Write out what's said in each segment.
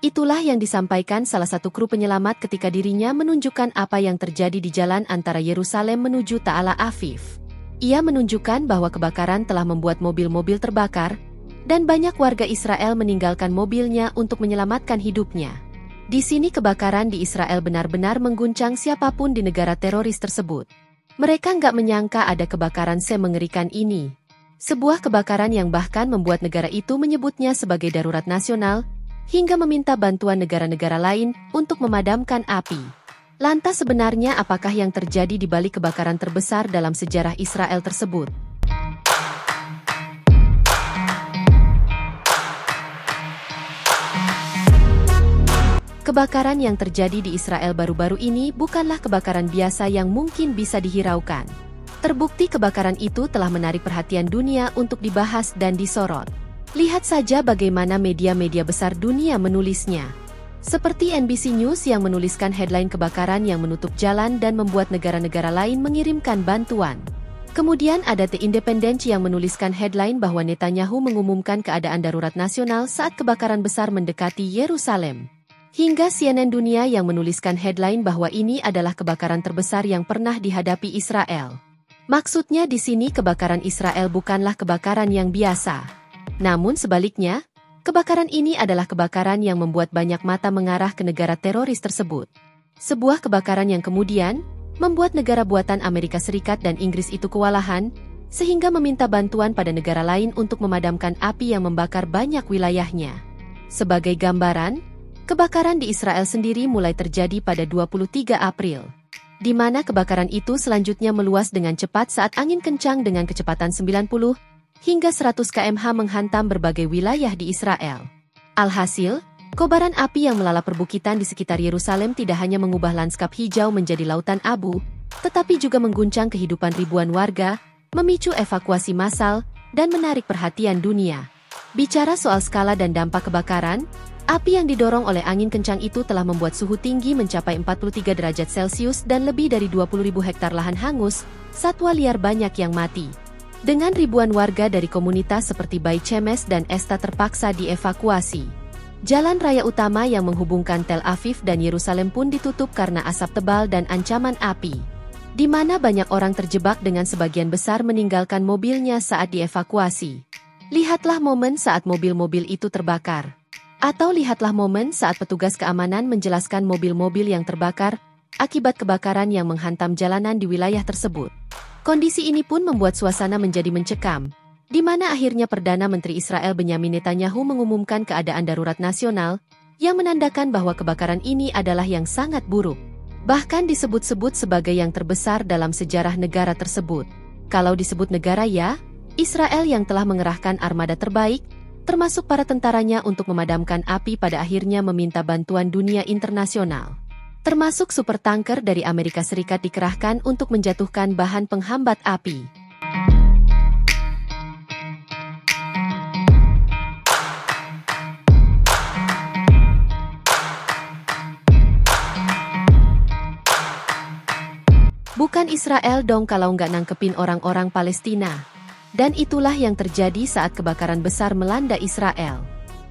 Itulah yang disampaikan salah satu kru penyelamat ketika dirinya menunjukkan apa yang terjadi di jalan antara Yerusalem menuju Ta'al Aviv. Ia menunjukkan bahwa kebakaran telah membuat mobil-mobil terbakar, dan banyak warga Israel meninggalkan mobilnya untuk menyelamatkan hidupnya. Di sini kebakaran di Israel benar-benar mengguncang siapapun di negara teroris tersebut. Mereka nggak menyangka ada kebakaran semengerikan ini. Sebuah kebakaran yang bahkan membuat negara itu menyebutnya sebagai darurat nasional, hingga meminta bantuan negara-negara lain untuk memadamkan api. Lantas sebenarnya apakah yang terjadi di balik kebakaran terbesar dalam sejarah Israel tersebut? Kebakaran yang terjadi di Israel baru-baru ini bukanlah kebakaran biasa yang mungkin bisa dihiraukan. Terbukti kebakaran itu telah menarik perhatian dunia untuk dibahas dan disorot. Lihat saja bagaimana media-media besar dunia menulisnya. Seperti NBC News yang menuliskan headline kebakaran yang menutup jalan dan membuat negara-negara lain mengirimkan bantuan. Kemudian ada The Independent yang menuliskan headline bahwa Netanyahu mengumumkan keadaan darurat nasional saat kebakaran besar mendekati Yerusalem. Hingga CNN Dunia yang menuliskan headline bahwa ini adalah kebakaran terbesar yang pernah dihadapi Israel. Maksudnya di sini kebakaran Israel bukanlah kebakaran yang biasa. Namun sebaliknya, kebakaran ini adalah kebakaran yang membuat banyak mata mengarah ke negara teroris tersebut. Sebuah kebakaran yang kemudian membuat negara buatan Amerika Serikat dan Inggris itu kewalahan, sehingga meminta bantuan pada negara lain untuk memadamkan api yang membakar banyak wilayahnya. Sebagai gambaran, kebakaran di Israel sendiri mulai terjadi pada 23 April, di mana kebakaran itu selanjutnya meluas dengan cepat saat angin kencang dengan kecepatan 90 hingga 100 km/h menghantam berbagai wilayah di Israel. Alhasil, kobaran api yang melalap perbukitan di sekitar Yerusalem tidak hanya mengubah lanskap hijau menjadi lautan abu, tetapi juga mengguncang kehidupan ribuan warga, memicu evakuasi massal, dan menarik perhatian dunia. Bicara soal skala dan dampak kebakaran, api yang didorong oleh angin kencang itu telah membuat suhu tinggi mencapai 43 derajat Celcius dan lebih dari 20.000 hektar lahan hangus, satwa liar banyak yang mati. Dengan ribuan warga dari komunitas seperti Bait Shemesh dan Esta terpaksa dievakuasi. Jalan raya utama yang menghubungkan Tel Aviv dan Yerusalem pun ditutup karena asap tebal dan ancaman api, di mana banyak orang terjebak dengan sebagian besar meninggalkan mobilnya saat dievakuasi. Lihatlah momen saat mobil-mobil itu terbakar. Atau lihatlah momen saat petugas keamanan menjelaskan mobil-mobil yang terbakar akibat kebakaran yang menghantam jalanan di wilayah tersebut. Kondisi ini pun membuat suasana menjadi mencekam, di mana akhirnya Perdana Menteri Israel Benyamin Netanyahu mengumumkan keadaan darurat nasional, yang menandakan bahwa kebakaran ini adalah yang sangat buruk. Bahkan disebut-sebut sebagai yang terbesar dalam sejarah negara tersebut. Kalau disebut negara ya, Israel yang telah mengerahkan armada terbaik, termasuk para tentaranya untuk memadamkan api pada akhirnya meminta bantuan dunia internasional. Termasuk supertanker dari Amerika Serikat dikerahkan untuk menjatuhkan bahan penghambat api. Bukan Israel dong kalau nggak nangkepin orang-orang Palestina. Dan itulah yang terjadi saat kebakaran besar melanda Israel.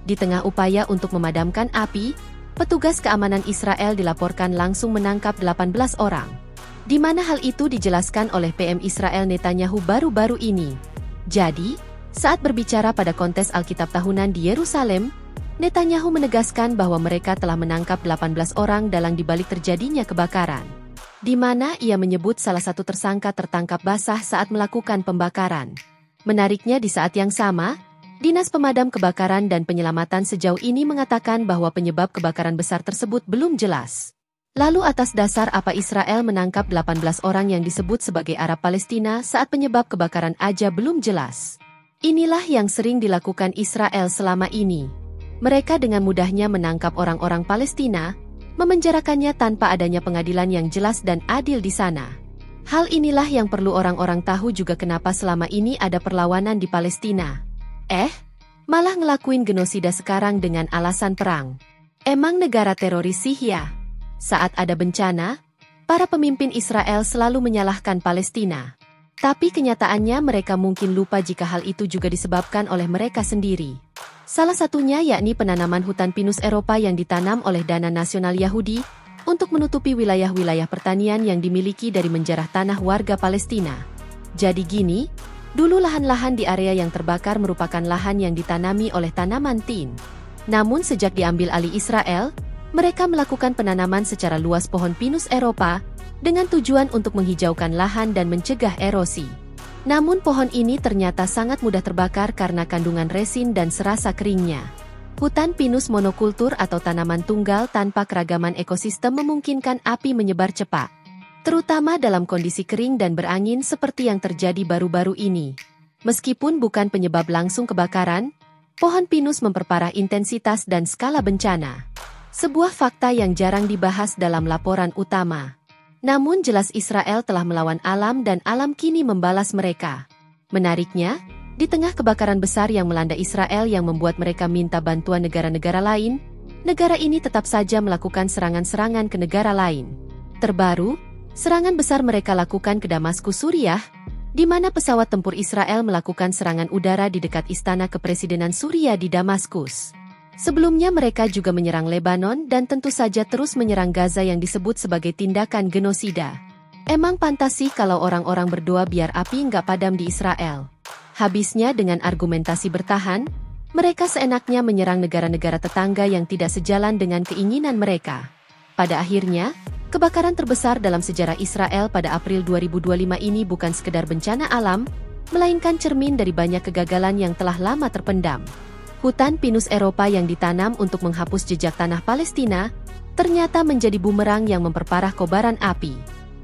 Di tengah upaya untuk memadamkan api, petugas keamanan Israel dilaporkan langsung menangkap 18 orang. Di mana hal itu dijelaskan oleh PM Israel Netanyahu baru-baru ini. Jadi, saat berbicara pada kontes Alkitab tahunan di Yerusalem, Netanyahu menegaskan bahwa mereka telah menangkap 18 orang dalam dibalik terjadinya kebakaran. Di mana ia menyebut salah satu tersangka tertangkap basah saat melakukan pembakaran. Menariknya di saat yang sama, Dinas Pemadam Kebakaran dan Penyelamatan sejauh ini mengatakan bahwa penyebab kebakaran besar tersebut belum jelas. Lalu atas dasar apa Israel menangkap 18 orang yang disebut sebagai Arab Palestina saat penyebab kebakaran aja belum jelas? Inilah yang sering dilakukan Israel selama ini. Mereka dengan mudahnya menangkap orang-orang Palestina, memenjarakannya tanpa adanya pengadilan yang jelas dan adil di sana. Hal inilah yang perlu orang-orang tahu juga kenapa selama ini ada perlawanan di Palestina. Malah ngelakuin genosida sekarang dengan alasan perang. Emang negara teroris sih ya? Saat ada bencana, para pemimpin Israel selalu menyalahkan Palestina. Tapi kenyataannya mereka mungkin lupa jika hal itu juga disebabkan oleh mereka sendiri. Salah satunya yakni penanaman hutan pinus Eropa yang ditanam oleh Dana Nasional Yahudi untuk menutupi wilayah-wilayah pertanian yang dimiliki dari menjarah tanah warga Palestina. Jadi gini, dulu lahan-lahan di area yang terbakar merupakan lahan yang ditanami oleh tanaman tin. Namun sejak diambil alih Israel, mereka melakukan penanaman secara luas pohon pinus Eropa dengan tujuan untuk menghijaukan lahan dan mencegah erosi. Namun pohon ini ternyata sangat mudah terbakar karena kandungan resin dan serasa keringnya. Hutan pinus monokultur atau tanaman tunggal tanpa keragaman ekosistem memungkinkan api menyebar cepat, terutama dalam kondisi kering dan berangin seperti yang terjadi baru-baru ini. Meskipun bukan penyebab langsung kebakaran, pohon pinus memperparah intensitas dan skala bencana. Sebuah fakta yang jarang dibahas dalam laporan utama. Namun jelas Israel telah melawan alam dan alam kini membalas mereka. Menariknya, di tengah kebakaran besar yang melanda Israel yang membuat mereka minta bantuan negara-negara lain, negara ini tetap saja melakukan serangan-serangan ke negara lain. Terbaru, serangan besar mereka lakukan ke Damaskus, Suriah, di mana pesawat tempur Israel melakukan serangan udara di dekat istana kepresidenan Suriah di Damaskus. Sebelumnya mereka juga menyerang Lebanon dan tentu saja terus menyerang Gaza yang disebut sebagai tindakan genosida. Emang pantas sih kalau orang-orang berdoa biar api nggak padam di Israel. Habisnya dengan argumentasi bertahan, mereka seenaknya menyerang negara-negara tetangga yang tidak sejalan dengan keinginan mereka. Pada akhirnya, kebakaran terbesar dalam sejarah Israel pada April 2025 ini bukan sekedar bencana alam, melainkan cermin dari banyak kegagalan yang telah lama terpendam. Hutan pinus Eropa yang ditanam untuk menghapus jejak tanah Palestina, ternyata menjadi bumerang yang memperparah kobaran api.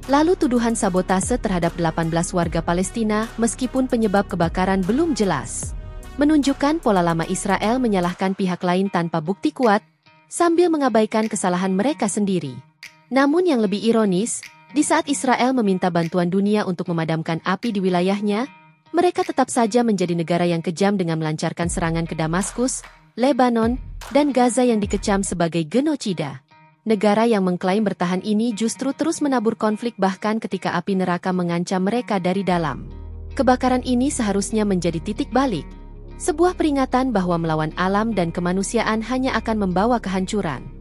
Lalu tuduhan sabotase terhadap 18 warga Palestina meskipun penyebab kebakaran belum jelas. Menunjukkan pola lama Israel menyalahkan pihak lain tanpa bukti kuat, sambil mengabaikan kesalahan mereka sendiri. Namun yang lebih ironis, di saat Israel meminta bantuan dunia untuk memadamkan api di wilayahnya, mereka tetap saja menjadi negara yang kejam dengan melancarkan serangan ke Damaskus, Lebanon, dan Gaza yang dikecam sebagai genosida. Negara yang mengklaim bertahan ini justru terus menabur konflik bahkan ketika api neraka mengancam mereka dari dalam. Kebakaran ini seharusnya menjadi titik balik. Sebuah peringatan bahwa melawan alam dan kemanusiaan hanya akan membawa kehancuran.